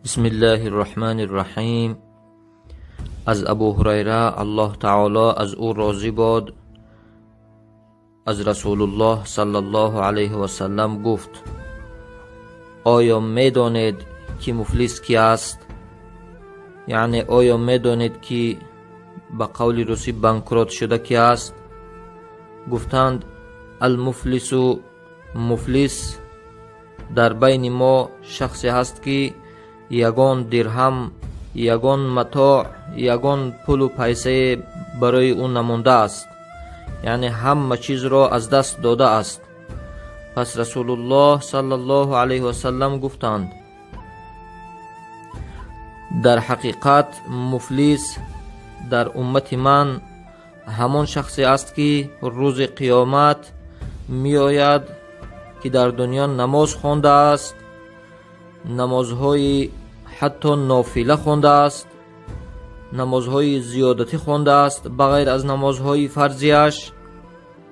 بسم الله الرحمن الرحیم. از ابو هریره الله تعالی از او راضی باد از رسول الله صلی الله علیه و سلم گفت: آیا میدانید که مفلس کی است؟ یعنی آیا میدانید که به قول روسی بانکروت شده کی است؟ گفتند: المفلس، مفلس در بین ما شخصی هست که یگان درهم، یگان متاع، یگان پول و پیسه برای او نمانده است، یعنی همه چیز را از دست داده است. پس رسول الله صلی الله علیه و سلم گفتند: در حقیقت مفلس در امت من همان شخصی است که روز قیامت می آید که در دنیا نماز خوانده است، نمازهای حتی نافله خوانده است، نمازهای زیادتی خوانده است بغیر از نمازهای فرضیش،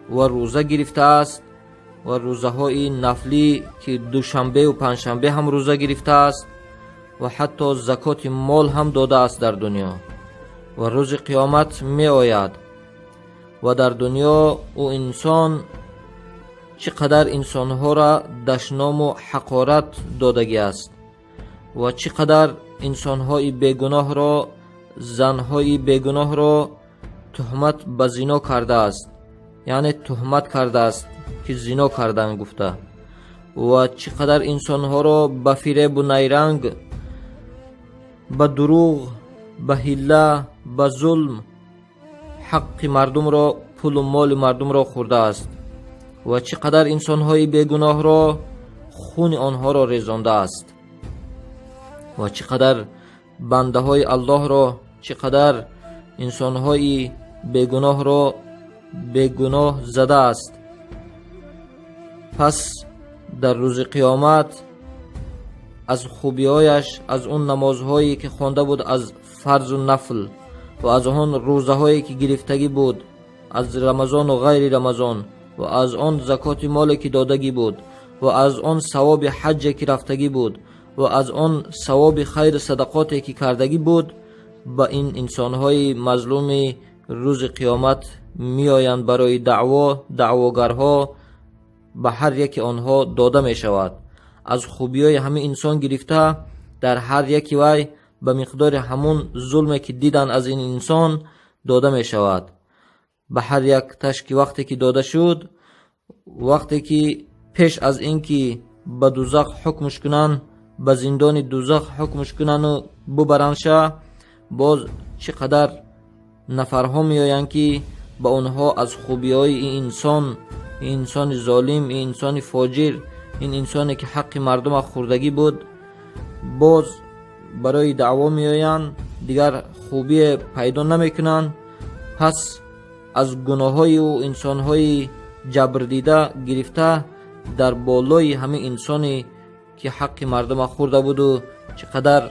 و روزه گرفته است و روزه های نفلی که دوشنبه و پنجشنبه هم روزه گرفته است، و حتی زکات مال هم داده است در دنیا. و روز قیامت می آید و در دنیا او انسان چقدر انسانها را دشنام و حقارت دادگی است و چقدر انسانهای بیگناه را، زنهای بیگناه را تهمت به زنا کرده است، یعنی تهمت کرده است که زنا کردن گفته، و چقدر انسانها را به فریب و نیرنگ، به دروغ، به حیله، به ظلم حق مردم را، پول و مال مردم را خورده است، و چقدر انسانهای بیگناه را خون آنها را ریزانده است، و چقدر بنده های الله را، چقدر انسانهای بیگناه را بیگناه زده است. پس در روز قیامت از خوبیایش، از اون نمازهایی که خوانده بود از فرض و نفل، و از آن روزه هایی که گرفتگی بود از رمضان و غیر رمضان، و از آن زکات مالی که دادگی بود، و از آن ثواب حج که رفتگی بود، و از آن ثواب خیر صدقاتی که کردگی بود، با این انسانهای مظلوم روز قیامت می آیند برای دعواگرها به هر یک آنها داده می شود. از خوبیای همه انسان گرفته در هر یکی وی به مقدار همون ظلمی که دیدن از این انسان داده می شود. به هر یک تشکی وقتی که داده شد، وقتی که پیش از اینکه به دوزخ حکمش کنن، به زندان دوزخ حکمش کنن و ببرنشه، باز چقدر نفرها می آیند که با اونها از خوبیای این انسان، این انسان ظالم، این انسان فاجر، این انسانی که حق مردم خوردگی بود، باز برای دعوا می آیند، دیگر خوبی پیدا نمی کنن. پس از گناههای و انسانهای جبر دیده گرفته در بالای همه انسانی که حق مردم خورده بود و چقدر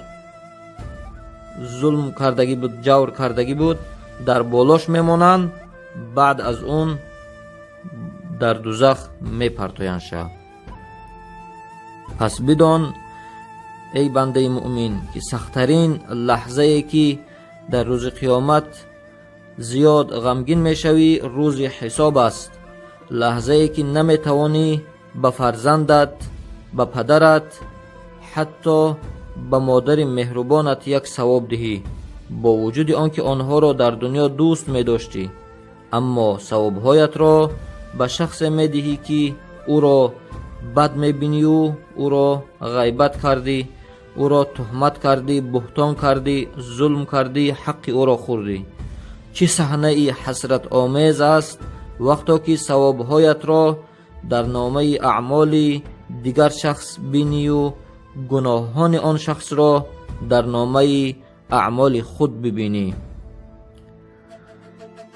ظلم کردگی بود، جور کردگی بود، در بالاش میمونند. بعد از اون در دوزخ میپرتویند شد. پس بدان ای بنده مؤمن که سختترین لحظه ای که در روز قیامت زیاد غمگین میشوی روز حساب است. لحظه ای که نمیتوانی به فرزندت، به پدرت، حتی به مادر مهربانت یک ثواب دهی، با وجود آنکه آنها را در دنیا دوست می داشتی، اما ثوابهایت را به شخص می دهی که او را بد می بینی و او را غیبت کردی، او را تهمت کردی، بهتان کردی، ظلم کردی، حق او را خوردی. چه صحنه ای حسرت آمیز است وقتی که ثوابهایت را در نامه اعمال دیگر شخص بینی و گناهان آن شخص را در نامه اعمال خود ببینی.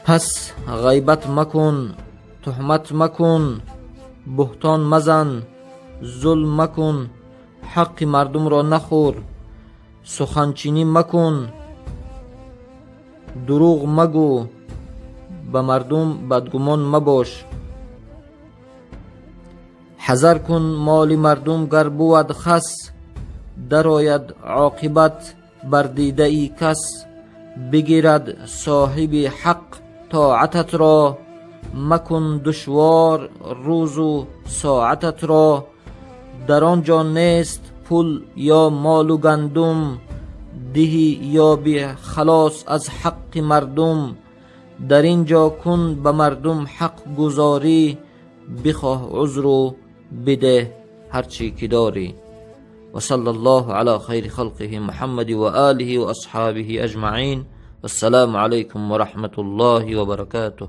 پس غیبت مکن، تهمت مکن، بهتان مزن، ظلم مکن، حق مردم را نخور، سخنچینی مکن، دروغ مگو، به مردم بدگمان مباش، حذر کن مال مردم گر بود خس، درآید عاقبت بر دیده ای کس، بگیرد صاحب حق طاعتت را. مکن دشوار روز و ساعتت را، در آنجا نیست پول یا مال و گندم، دهی یا بی خلاص از حق مردم. در اینجا کن به مردم حق گزاری، بخواه عذر و بده هرچی که داری. وصلى الله على خير خلقه محمد وآله وأصحابه أجمعين. والسلام عليكم ورحمة الله وبركاته.